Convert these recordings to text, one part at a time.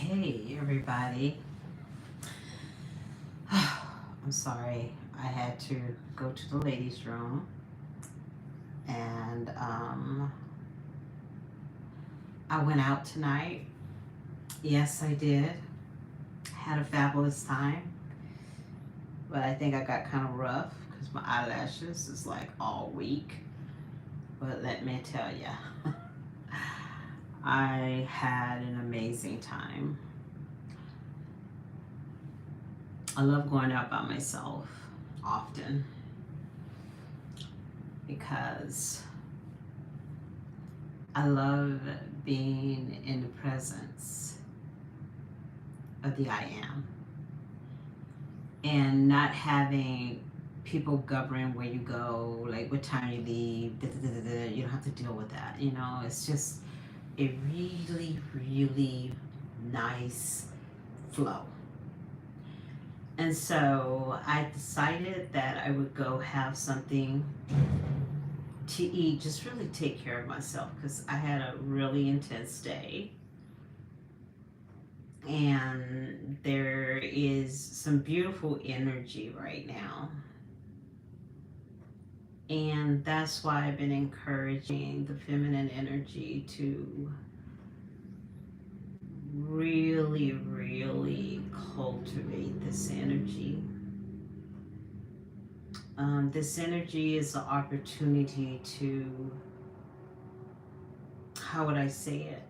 Hey everybody. I'm sorry. I had to go to the ladies' room and I went out tonight. Yes, I did. Had a fabulous time, but I think I got kind of rough because my eyelashes is like all weak. But let me tell you, I had an amazing time. I love going out by myself often because I love being in the presence of the I am and not having people governing where you go, like what time you leave. Da, da, da, da, da. You don't have to deal with that. It's just a really, really nice flow. And so I decided that I would go have something to eat, just really take care of myself because I had a really intense day. And there is some beautiful energy right now. And that's why I've been encouraging the feminine energy to really, really cultivate this energy. This energy is an opportunity to, how would I say it?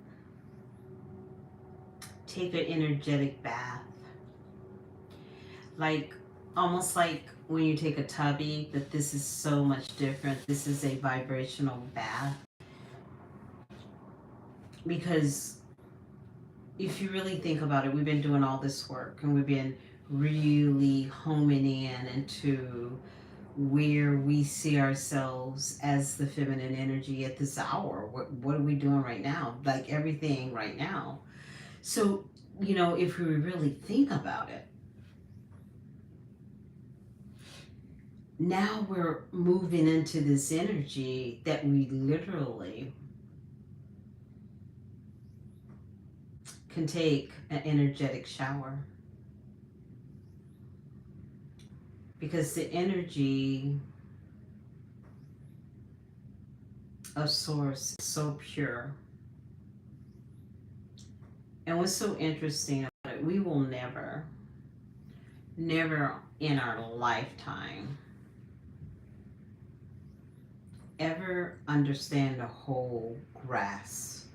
Take an energetic bath. Like, almost like when you take a tubby, but this is so much different. This is a vibrational bath. Because if you really think about it, we've been doing all this work and we've been really homing in into where we see ourselves as the feminine energy at this hour. What are we doing right now? Like everything right now. So, if we really think about it, now we're moving into this energy that we literally can take an energetic shower. Because the energy of source is so pure. And what's so interesting about it, we will never, never in our lifetime ever understand the whole grasp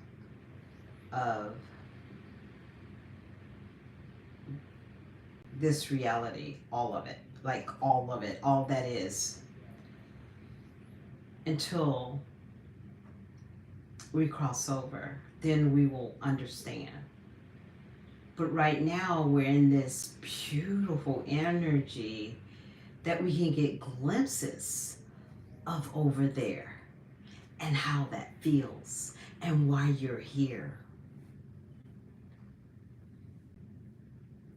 of this reality, all of it, like all of it, all that is, until we cross over. Then we will understand. But right now, we're in this beautiful energy that we can get glimpses of over there and how that feels and why you're here.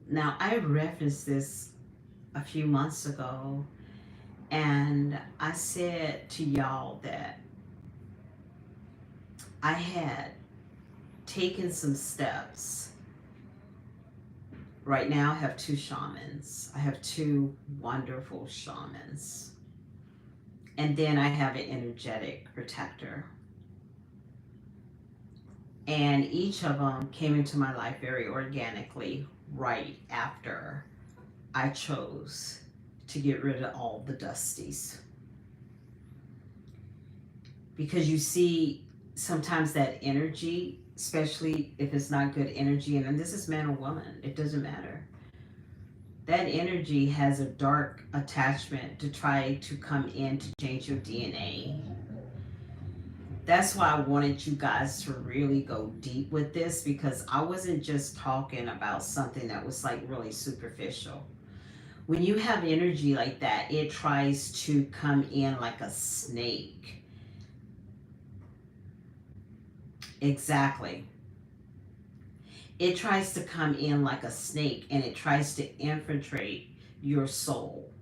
Now, I referenced this a few months ago, and I said to y'all that I had taken some steps. Right now, I have two shamans. I have two wonderful shamans. And then I have an energetic protector. And each of them came into my life very organically right after I chose to get rid of all the dusties. Because you see, sometimes that energy, especially if it's not good energy, and this is man or woman, it doesn't matter. That energy has a dark attachment to try to come in to change your DNA. That's why I wanted you guys to really go deep with this, because I wasn't just talking about something that was like really superficial. When you have energy like that, it tries to come in like a snake. Exactly. It tries to come in like a snake and it tries to infiltrate your soul.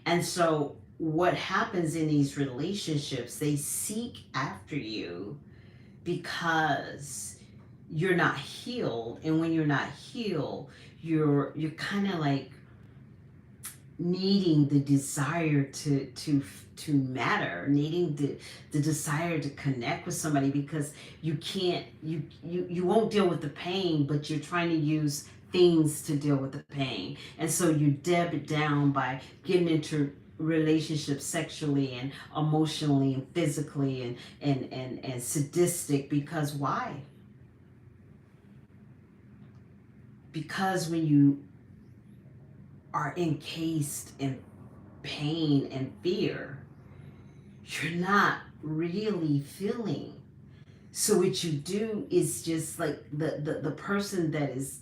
And so, what happens in these relationships, they seek after you because you're not healed. And when you're not healed, you're kind of like needing the desire to matter, needing the desire to connect with somebody, because you can't you won't deal with the pain, but you're trying to use things to deal with the pain. And so you deb it down by getting into relationships sexually and emotionally and physically and sadistic. Because why? Because when you are encased in pain and fear, you're not really feeling. So what you do is just like the person that is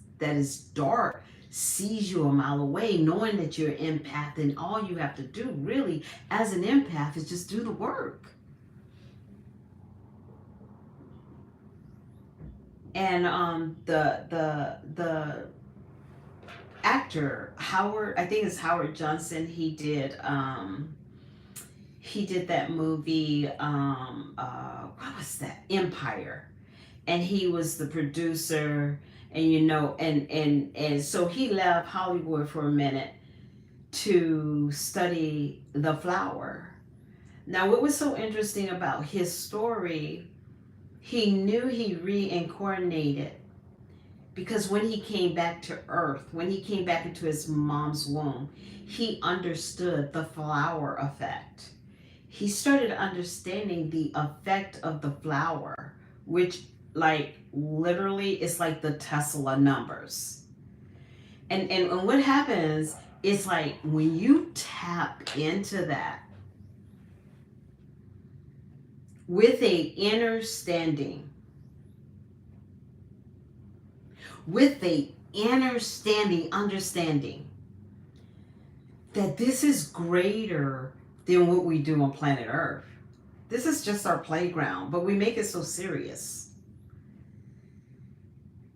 dark sees you a mile away, knowing that you're an empath, and all you have to do really as an empath is just do the work. And the actor Howard, I think it's Howard Johnson, he did that movie, what was that, Empire, and he was the producer. And and so he left Hollywood for a minute to study the flower. Now what was so interesting about his story, he knew he reincarnated, because when he came back to earth, when he came back into his mom's womb, he understood the flower effect. He started understanding the effect of the flower, which, like, literally is like the Tesla numbers. And what happens is, like, when you tap into that with a inner standing, understanding that this is greater than what we do on planet Earth. This is just our playground, but we make it so serious.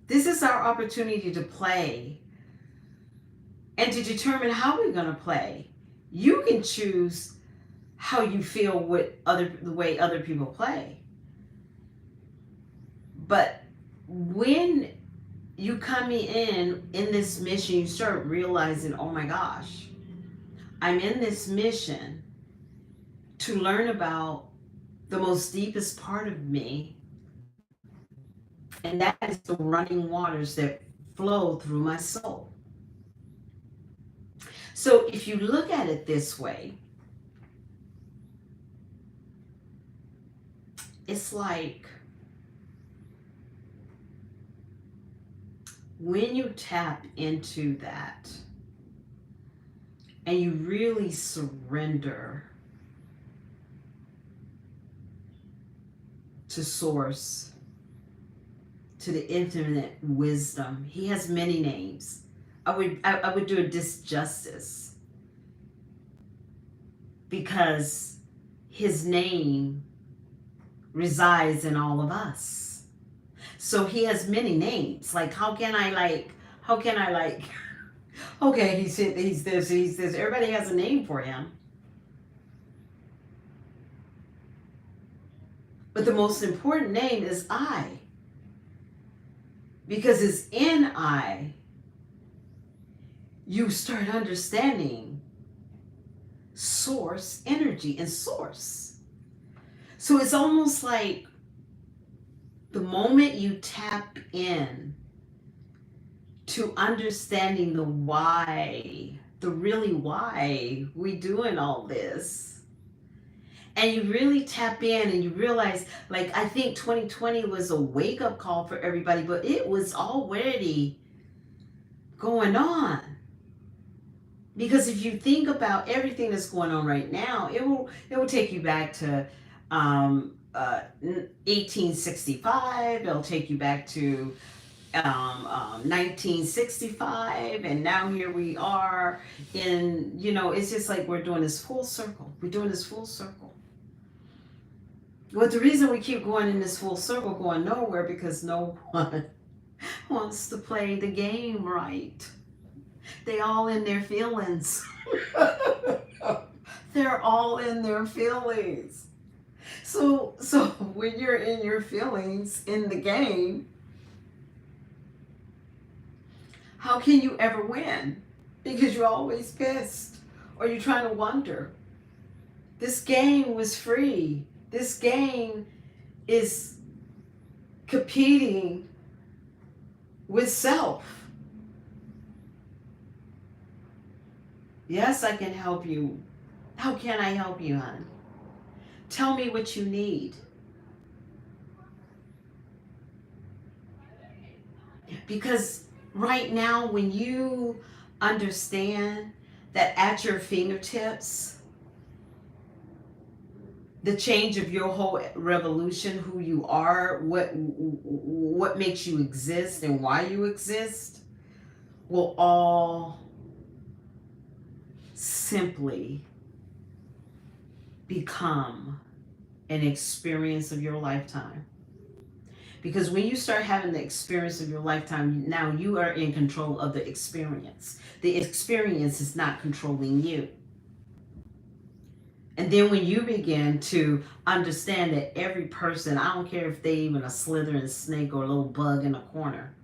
This is our opportunity to play and to determine how we're going to play. You can choose how you feel with the way other people play. But when you come in this mission, you start realizing, oh my gosh, I'm in this mission to learn about the most deepest part of me, and that is the running waters that flow through my soul. So if you look at it this way, it's like when you tap into that and you really surrender to source, to the infinite wisdom. He has many names. I would do a disjustice, because his name resides in all of us. So he has many names. Like, how can I okay, he's this. Everybody has a name for him. But the most important name is I. Because it's in I, you start understanding source energy and source. So it's almost like the moment you tap in to understanding the why, the really why we doing all this, and you really tap in and you realize, like, I think 2020 was a wake-up call for everybody, but it was already going on. Because if you think about everything that's going on right now, it will take you back to 1865. It'll take you back to 1965, and now here we are in, it's just like we're doing this full circle. We're doing this full circle. But the reason we keep going in this full circle, going nowhere, because no one wants to play the game right. They all in their feelings. They're all in their feelings. So when you're in your feelings in the game, How can you ever win? Because you're always pissed or you're trying to wonder. This game was free. This game is competing with self. Yes, I can help you. How can I help you, hon? Tell me what you need. Because right now, when you understand that at your fingertips, the change of your whole revolution, who you are, what makes you exist and why you exist, will all simply become an experience of your lifetime. Because when you start having the experience of your lifetime, now you are in control of the experience. The experience is not controlling you. And then when you begin to understand that every person, I don't care if they even a slithering snake or a little bug in a corner,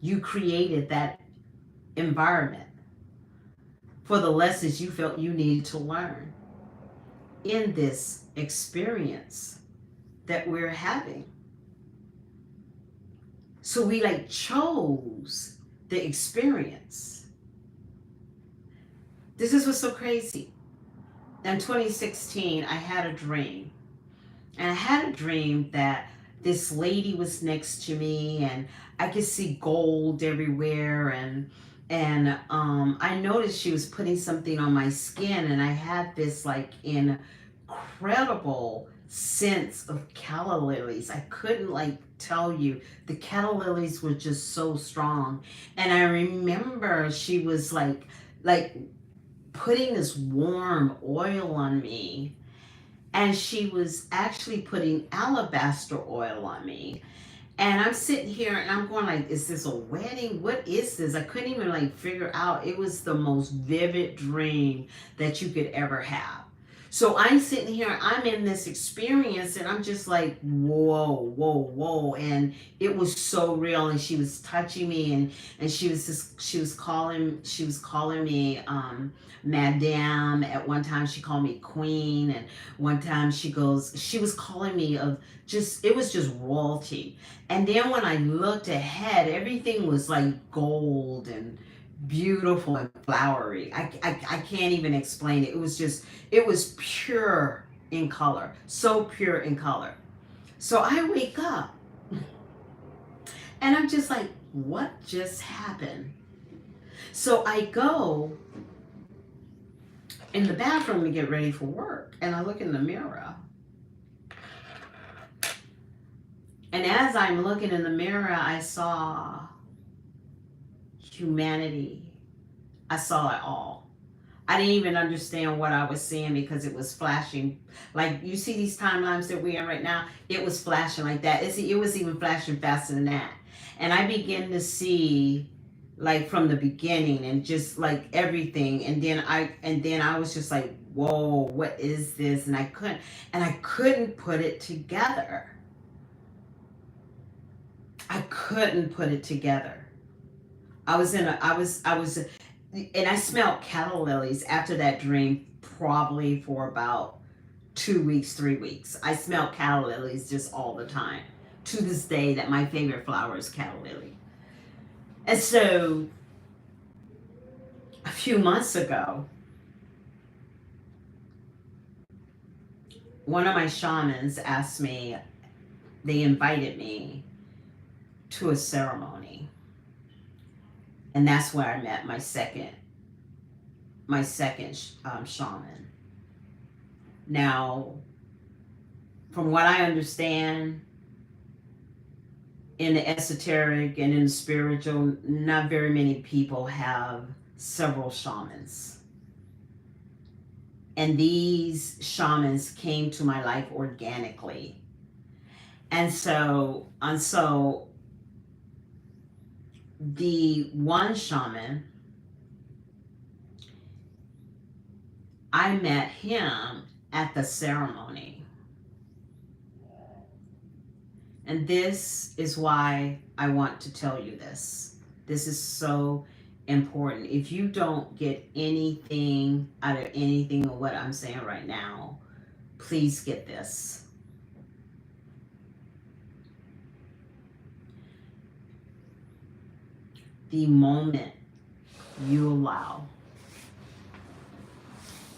you created that environment for the lessons you felt you needed to learn in this experience that we're having. So we like chose the experience. This is what's so crazy. In 2016, I had a dream. And I had a dream that this lady was next to me and I could see gold everywhere, and I noticed she was putting something on my skin, and I had this like incredible sense of calla lilies. I couldn't like tell you. The calla lilies were just so strong. And I remember she was like putting this warm oil on me, and she was actually putting alabaster oil on me. And I'm sitting here and I'm going like, is this a wedding? What is this? I couldn't even like figure out. It was the most vivid dream that you could ever have. So I'm sitting here, I'm in this experience, and I'm just like, whoa, whoa, whoa. And it was so real. And she was touching me, and she was calling me madame. At one time she called me queen, and one time she was calling me of just, it was just royalty. And then when I looked ahead, everything was like gold and beautiful and flowery. I can't even explain it. It was just, it was pure in color, so pure in color. So I wake up and I'm just like, what just happened? So I go in the bathroom to get ready for work, and I look in the mirror. And as I'm looking in the mirror, I saw humanity. I saw it all. I didn't even understand what I was seeing because it was flashing. Like, you see these timelines that we're in right now? It was flashing like that. It was even flashing faster than that. And I began to see like from the beginning and just like everything. And then I was just like, whoa, what is this? And I couldn't put it together. I couldn't put it together. And I smelled calla lilies after that dream probably for about 2 weeks, 3 weeks. I smelled calla lilies just all the time. To this day, that my favorite flower is calla lily. And so a few months ago, one of my shamans asked me, they invited me to a ceremony. And that's where I met my second shaman. Now, from what I understand, in the esoteric and in the spiritual, not very many people have several shamans. And these shamans came to my life organically. And so the one shaman, I met him at the ceremony. And this is why I want to tell you this. This is so important. If you don't get anything out of anything of what I'm saying right now, please get this. The moment you allow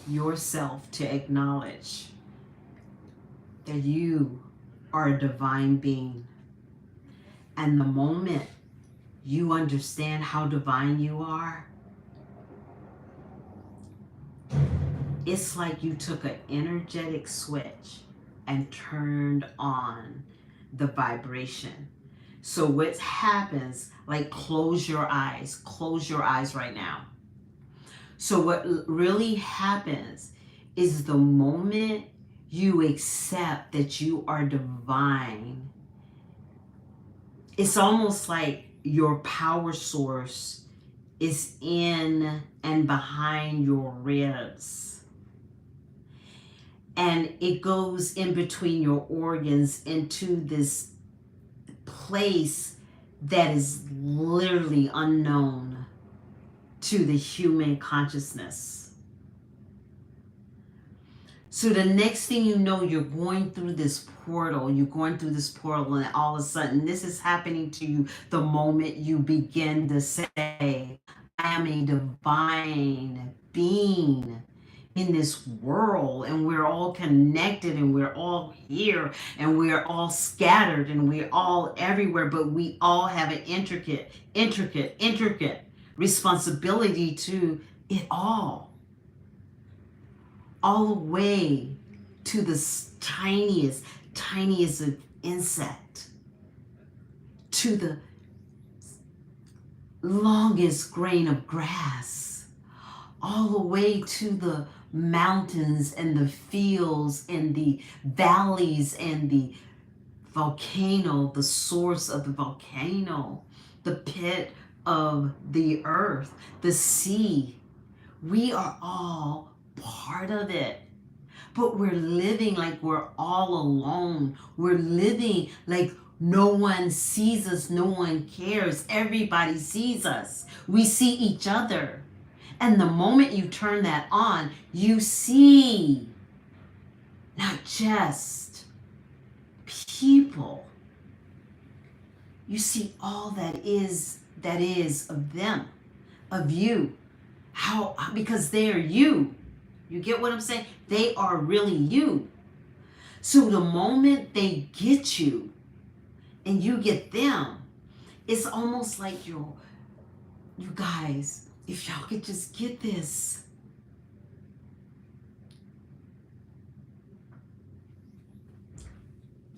yourself to acknowledge that you are a divine being, and the moment you understand how divine you are, it's like you took an energetic switch and turned on the vibration. So what happens, like close your eyes right now. So what really happens is the moment you accept that you are divine, it's almost like your power source is in and behind your ribs. And it goes in between your organs into this place that is literally unknown to the human consciousness. So the next thing you know, you're going through this portal, and all of a sudden, this is happening to you the moment you begin to say, I am a divine being in this world, and we're all connected, and we're all here, and we're all scattered, and we're all everywhere, but we all have an intricate responsibility to it all the way to the tiniest of insect, to the longest grain of grass, all the way to the mountains and the fields and the valleys and the volcano, the source of the volcano, the pit of the earth, the sea. We are all part of it. But we're living like we're all alone. We're living like no one sees us, no one cares. Everybody sees us. We see each other. And the moment you turn that on, you see not just people. You see all that is of them, of you. How? Because they are you. You get what I'm saying? They are really you. So the moment they get you and you get them, it's almost like you guys, if y'all could just get this.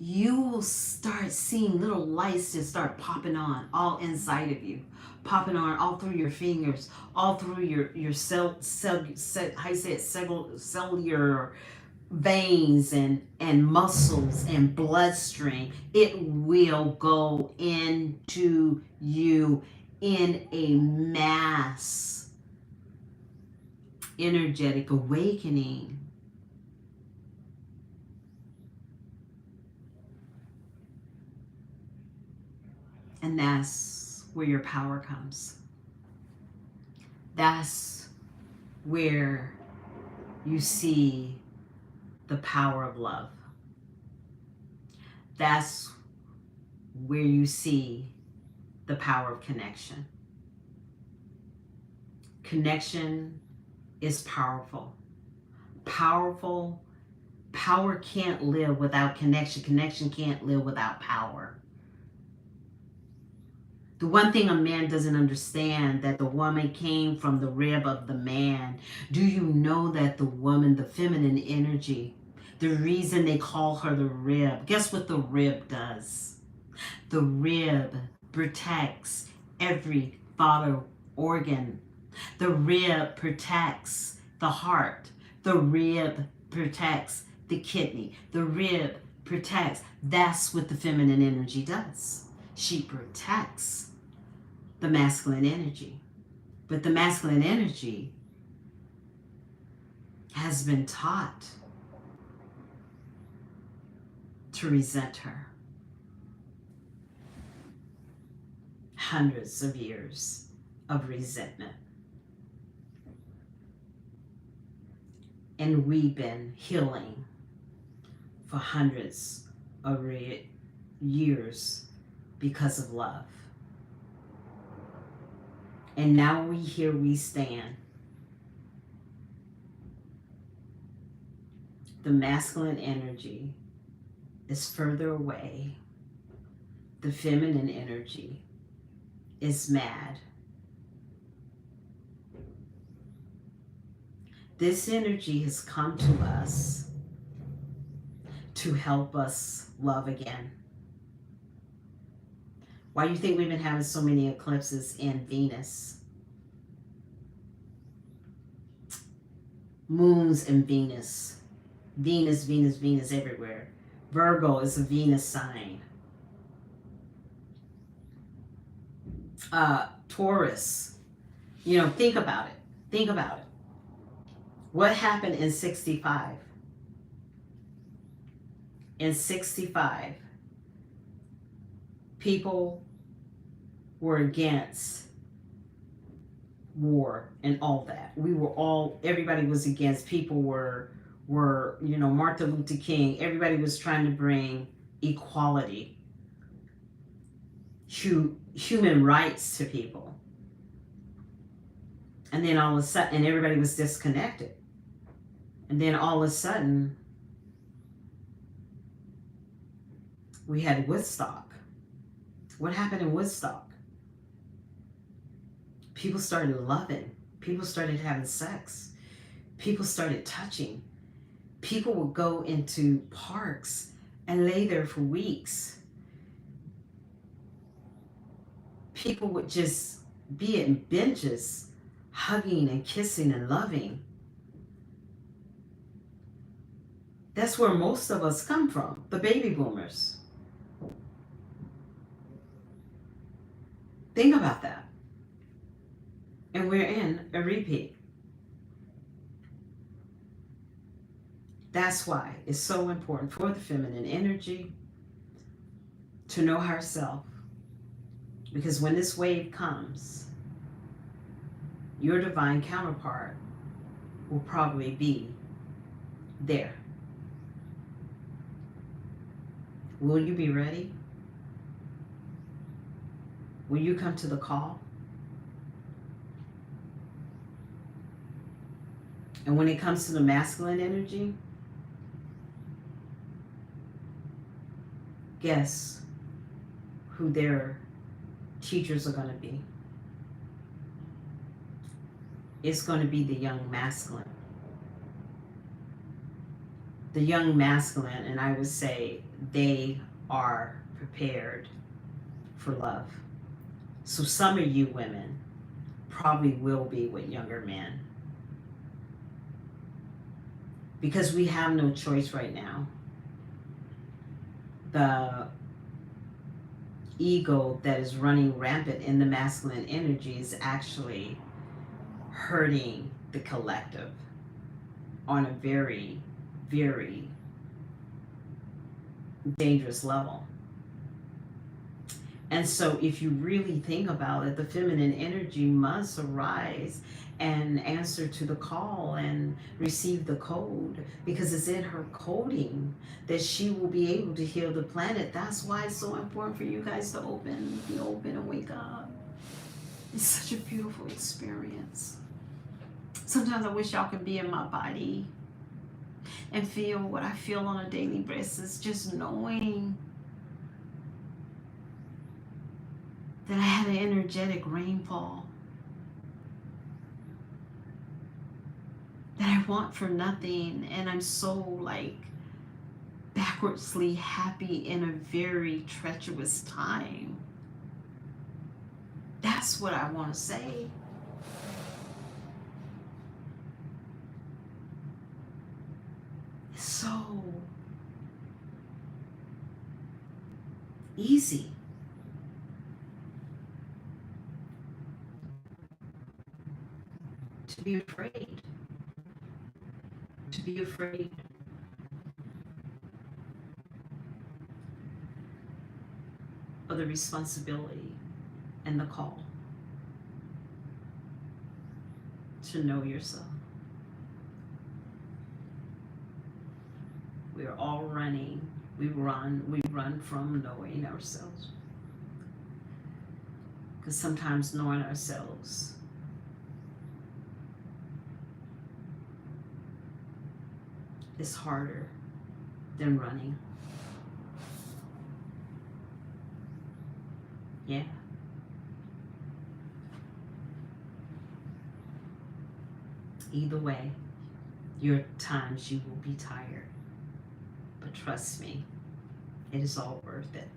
You will start seeing little lights just start popping on all inside of you, popping on all through your fingers, all through your cellular veins and muscles and bloodstream. It will go into you in a mass energetic awakening. And that's where your power comes. That's where you see the power of love. That's where you see the power of connection. Connection is powerful. Power can't live without connection. Connection can't live without power. The one thing a man doesn't understand, that the woman came from the rib of the man. Do you know that the woman, the feminine energy, the reason they call her the rib, guess what the rib does? The rib protects every vital organ. The rib protects the heart. The rib protects the kidney. The rib protects. That's what the feminine energy does. She protects the masculine energy. But the masculine energy has been taught to resent her. hundreds of years of resentment. And we've been healing for hundreds of years because of love. And now here we stand. The masculine energy is further away. The feminine energy is mad. This energy has come to us to help us love again. Why do you think we've been having so many eclipses in Venus? Moons in Venus. Venus, Venus, Venus everywhere. Virgo is a Venus sign. Taurus. You know, think about it. Think about it. What happened in 65? In 65, people were against war and all that. Everybody was against. People were, you know, Martin Luther King, everybody was trying to bring equality, human rights to people. And then all of a sudden, and everybody was disconnected. And then all of a sudden, we had Woodstock. What happened in Woodstock? People started loving. People started having sex. People started touching. People would go into parks and lay there for weeks. People would just be in benches, hugging and kissing and loving. That's where most of us come from, the baby boomers. Think about that. And we're in a repeat. That's why it's so important for the feminine energy to know herself. Because when this wave comes, your divine counterpart will probably be there. Will you be ready? Will you come to the call? And when it comes to the masculine energy, guess who their teachers are going to be? It's going to be the young masculine. The young masculine, and I would say they are prepared for love. So some of you women probably will be with younger men. Because we have no choice right now. The ego that is running rampant in the masculine energy is actually hurting the collective on a very, very dangerous level. And so if you really think about it, the feminine energy must arise and answer to the call and receive the code, because it's in her coding that she will be able to heal the planet. That's why it's so important for you guys to be open and wake up. It's such a beautiful experience. Sometimes I wish y'all could be in my body and feel what I feel on a daily basis, just knowing that I had an energetic rainfall that I want for nothing, and I'm so like backwardsly happy in a very treacherous time. That's what I want to say. It's so easy. To be afraid. To be afraid. Of the responsibility and the call to know yourself. We're all running. We run from knowing ourselves. Because sometimes knowing ourselves is harder than running. Yeah. Either way, your times you will be tired. But trust me, it is all worth it.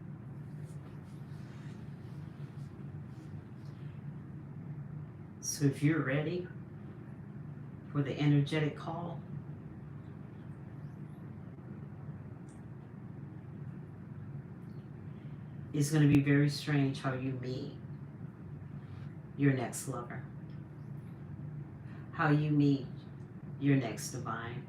So if you're ready for the energetic call, it's going to be very strange how you meet your next lover, how you meet your next divine.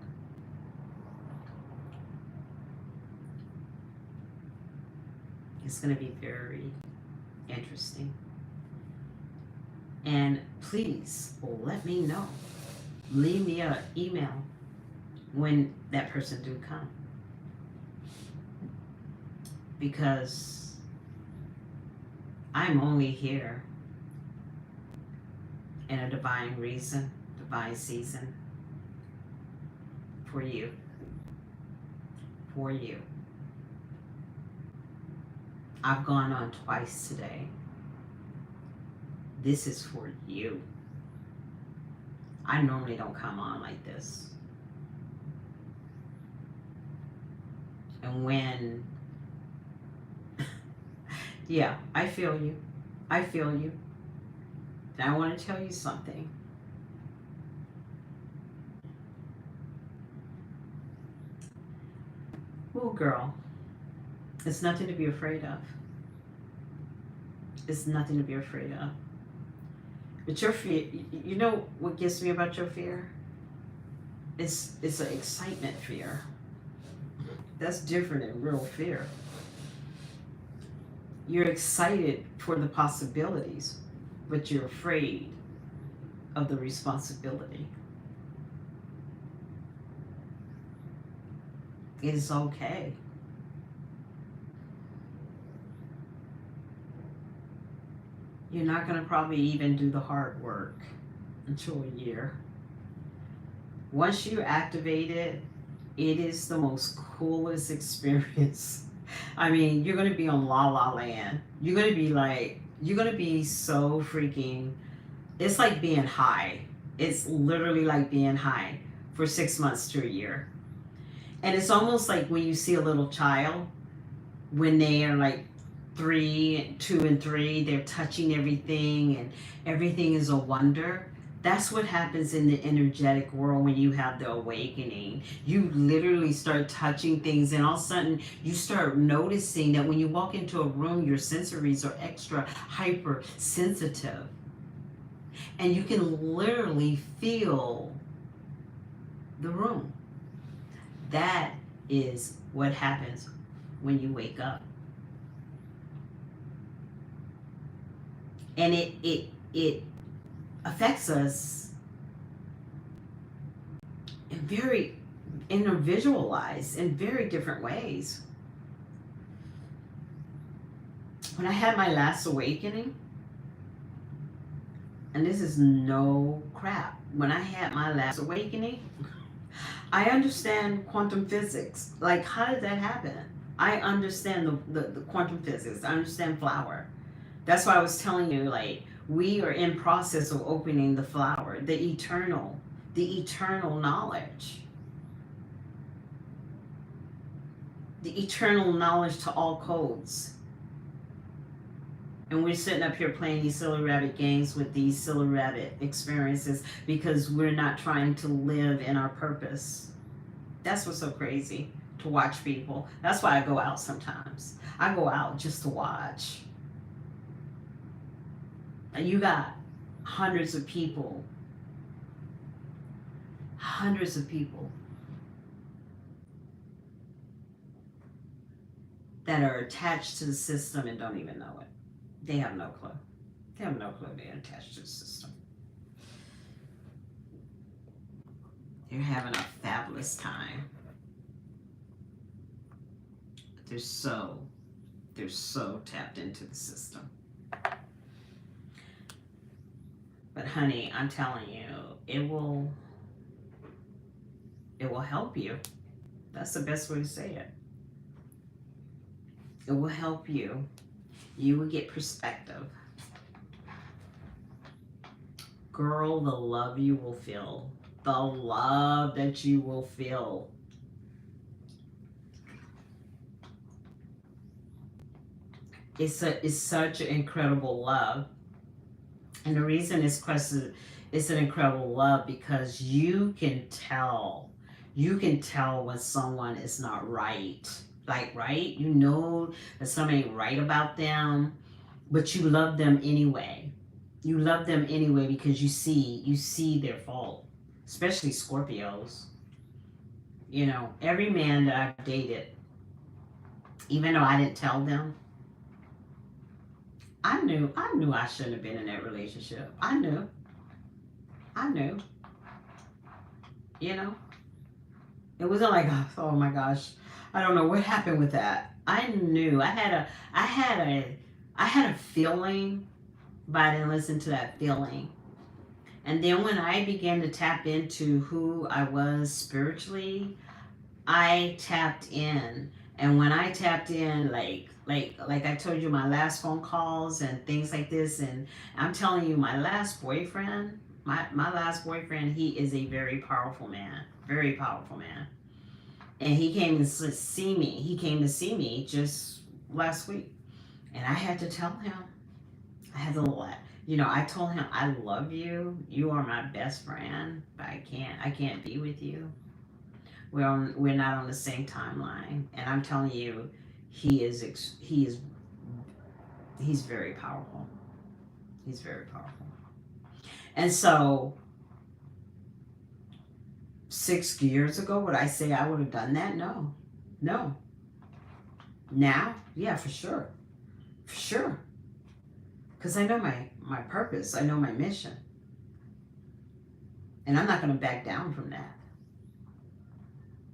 It's going to be very interesting. And please let me know. Leave me an email when that person do come. Because I'm only here in a divine reason, divine season for you. For you. I've gone on twice today. This is for you. I normally don't come on like this. And when, yeah, I feel you. I feel you. And I want to tell you something. Oh, girl, it's nothing to be afraid of. It's nothing to be afraid of. But your fear, you know what gets me about your fear? It's an excitement fear. That's different than real fear. You're excited for the possibilities, but you're afraid of the responsibility. It is okay. You're not going to probably even do the hard work until a year. Once you activate it, it is the most coolest experience. I mean, you're going to be on La La Land. You're going to be so freaking, it's like being high. It's literally like being high for 6 months to a year. And it's almost like when you see a little child, when they are like 2 and 3, they're touching everything and everything is a wonder. That's what happens in the energetic world when you have the awakening. You literally start touching things, and all of a sudden you start noticing that when you walk into a room, your sensories are extra hyper sensitive. And you can literally feel the room. That is what happens when you wake up. And it affects us in individualized in very different ways. When I had my last awakening, and this is no crap, when I had my last awakening, I understand quantum physics. Like, how did that happen? I understand the quantum physics. I understand flower. That's why I was telling you, like, we are in process of opening the flower, the eternal knowledge. The eternal knowledge to all codes. And we're sitting up here playing these silly rabbit games with these silly rabbit experiences because we're not trying to live in our purpose. That's what's so crazy, to watch people. That's why I go out sometimes. I go out just to watch. And you got hundreds of people that are attached to the system and don't even know it. They have no clue. They have no clue they're attached to the system. They're having a fabulous time. They're so tapped into the system. But honey, I'm telling you, it will help you. That's the best way to say it. It will help you. You will get perspective. Girl, the love you will feel. The love that you will feel. It's such an incredible love. And the reason it's an incredible love because you can tell when someone is not right. Like, right? You know that something ain't right about them, but you love them anyway. You love them anyway because you see their fault. Especially Scorpios. You know, every man that I've dated, even though I didn't tell them, I knew I shouldn't have been in that relationship. I knew. You know? It wasn't like, oh my gosh, I don't know what happened with that. I knew. I had a feeling, but I didn't listen to that feeling. And then when I began to tap into who I was spiritually, I tapped in. And when I tapped in, like I told you, my last phone calls and things like this, and I'm telling you, my last boyfriend, he is a very powerful man. Very powerful man. And he came to see me. He came to see me just last week. And I had to tell him, I told him, I love you. You are my best friend, but I can't be with you. We're not on the same timeline. And I'm telling you, he's very powerful. He's very powerful. And so 6 years ago, would I say I would have done that? No. Now, yeah, for sure. Because I know my purpose. I know my mission. And I'm not going to back down from that.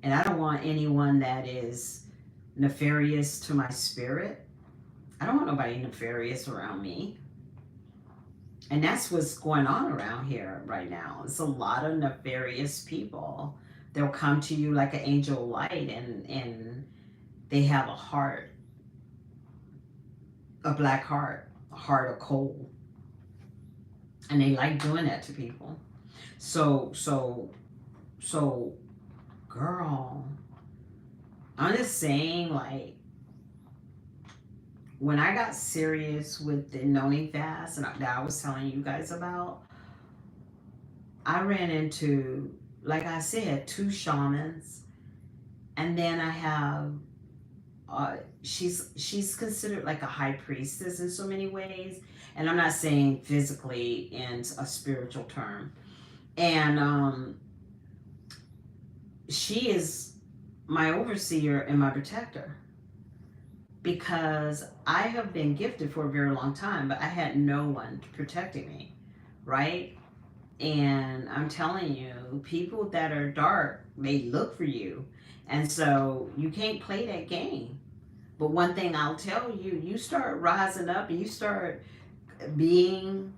And I don't want anyone that is nefarious to my spirit. I don't want nobody nefarious around me. And that's what's going on around here right now. It's a lot of nefarious people. They'll come to you like an angel of light, and they have a heart, a black heart, a heart of coal. And they like doing that to people. So girl, I'm just saying, like, when I got serious with the Noni fast and that I was telling you guys about, I ran into, like I said, 2 shamans, and then I have, she's considered like a high priestess in so many ways, and I'm not saying physically in a spiritual term, and she is my overseer and my protector. Because I have been gifted for a very long time, but I had no one protecting me, right? And I'm telling you, people that are dark, they look for you. And so you can't play that game. But one thing I'll tell you, you start rising up and you start being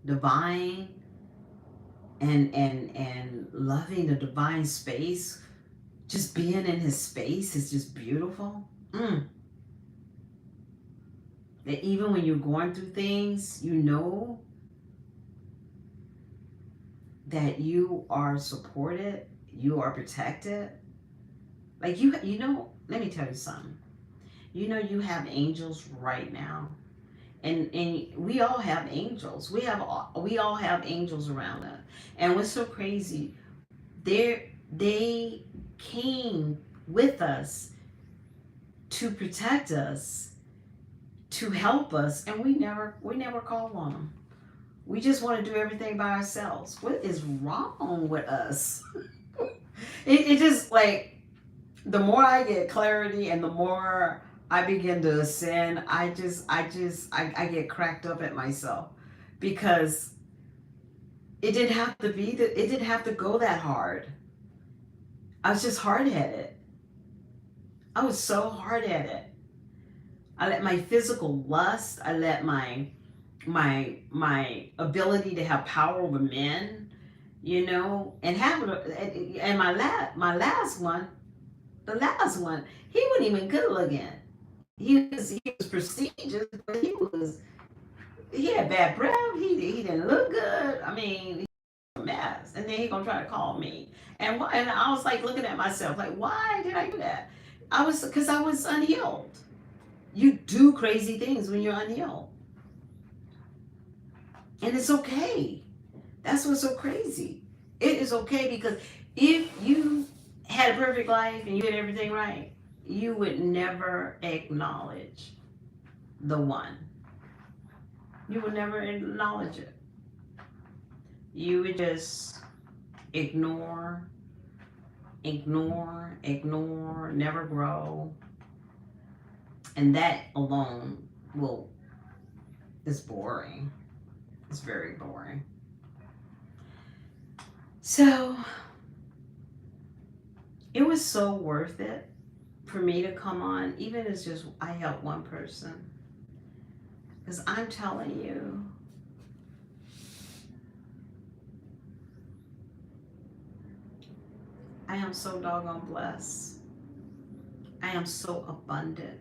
divine and loving the divine space. Just being in his space is just beautiful. That even when you're going through things, you know that you are supported, you are protected. Like you know, let me tell you something. You know, you have angels right now, and we all have angels. We all have angels around us. And what's so crazy, they came with us to protect us, to help us, and we never call on them. We just want to do everything by ourselves. What is wrong with us? it just, like, the more I get clarity and the more I begin to ascend, I get cracked up at myself because it didn't have to be that, it didn't have to go that hard. I was just hard headed. I was so hard headed. I let my physical lust, I let my ability to have power over men, you know, and have and my last one, the last one, he wasn't even good looking. He was prestigious, but he had bad breath. He didn't look good. I mean, he was a mess. And then he gonna try to call me. And I was like looking at myself like, why did I do that? Because I was unhealed. You do crazy things when you're unhealed, and it's okay. That's what's so crazy. It is okay because if you had a perfect life and you did everything right, you would never acknowledge the one. You would never acknowledge it. You would just ignore, ignore, never grow. And that alone will is boring. It's very boring. So it was so worth it for me to come on, even as just I help one person. Because I'm telling you, I am so doggone blessed. I am so abundant.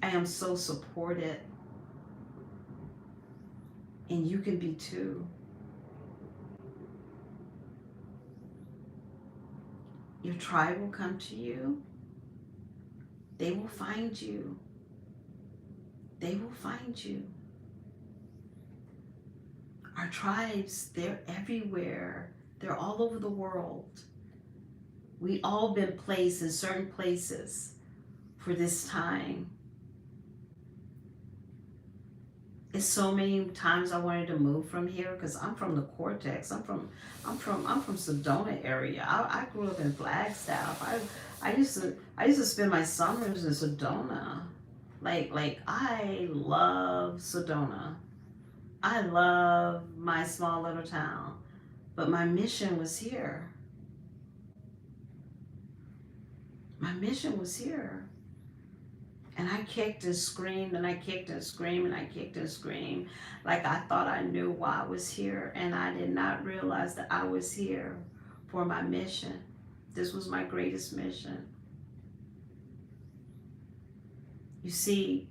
I am so supported. And you can be too. Your tribe will come to you. They will find you. They will find you. Our tribes, they're everywhere. They're all over the world. We all been placed in certain places for this time. It's so many times I wanted to move from here because I'm from the Cortex. I'm from Sedona area. I grew up in Flagstaff. I used to spend my summers in Sedona. Like I love Sedona. I love my small little town. But my mission was here. My mission was here. And I kicked and screamed and I kicked and screamed and I kicked and screamed. Like I thought I knew why I was here. And I did not realize that I was here for my mission. This was my greatest mission. You see,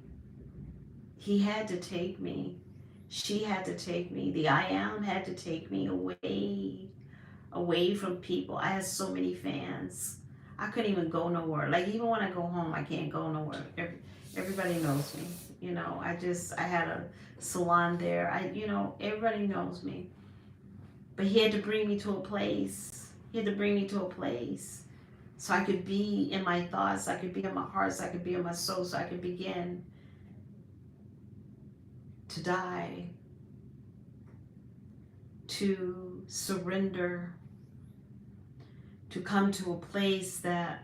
he had to take me. She had to take me. The I am had to take me away from people. I had so many fans. I couldn't even go nowhere. Like even when I go home, I can't go nowhere. Everybody knows me. You know, I had a salon there. Everybody knows me. But he had to bring me to a place. He had to bring me to a place so I could be in my thoughts, I could be in my heart, so I could be in my soul, so I could begin to die, to surrender, to come to a place that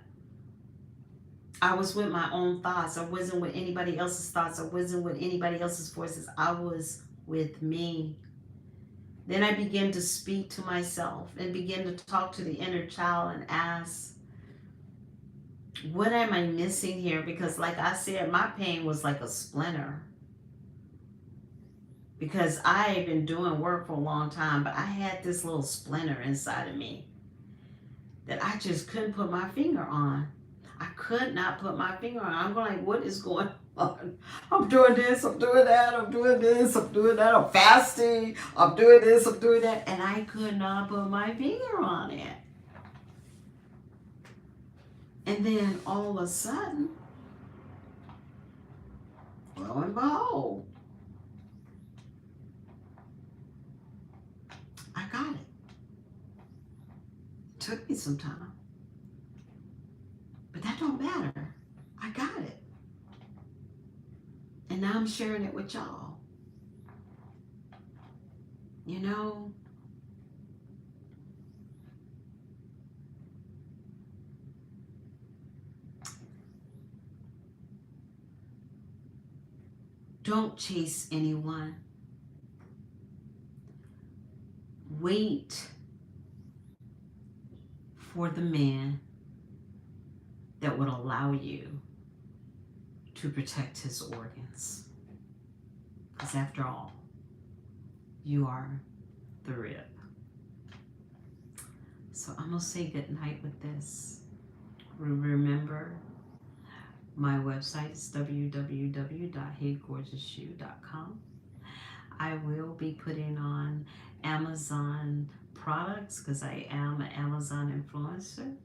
I was with my own thoughts. I wasn't with anybody else's thoughts. I wasn't with anybody else's voices. I was with me. Then I began to speak to myself and begin to talk to the inner child and ask, what am I missing here? Because like I said, my pain was like a splinter. Because I had been doing work for a long time, but I had this little splinter inside of me that I just couldn't put my finger on. I could not put my finger on. I'm going like, what is going on? I'm doing this, I'm doing that, I'm doing this, I'm doing that, I'm fasting, I'm doing this, I'm doing that. And I could not put my finger on it. And then all of a sudden, lo and behold, I got it. It took me some time. But that don't matter. I got it. And now I'm sharing it with y'all. You know, Don't chase anyone. Wait for the man that would allow you to protect his organs. Because after all, you are the rib. So I'm going to say good night with this. Remember, my website is www.heygorgeousshoe.com. I will be putting on Amazon products because I am an Amazon influencer,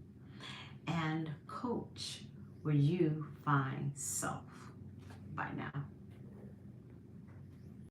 and coach where you find self. Bye now.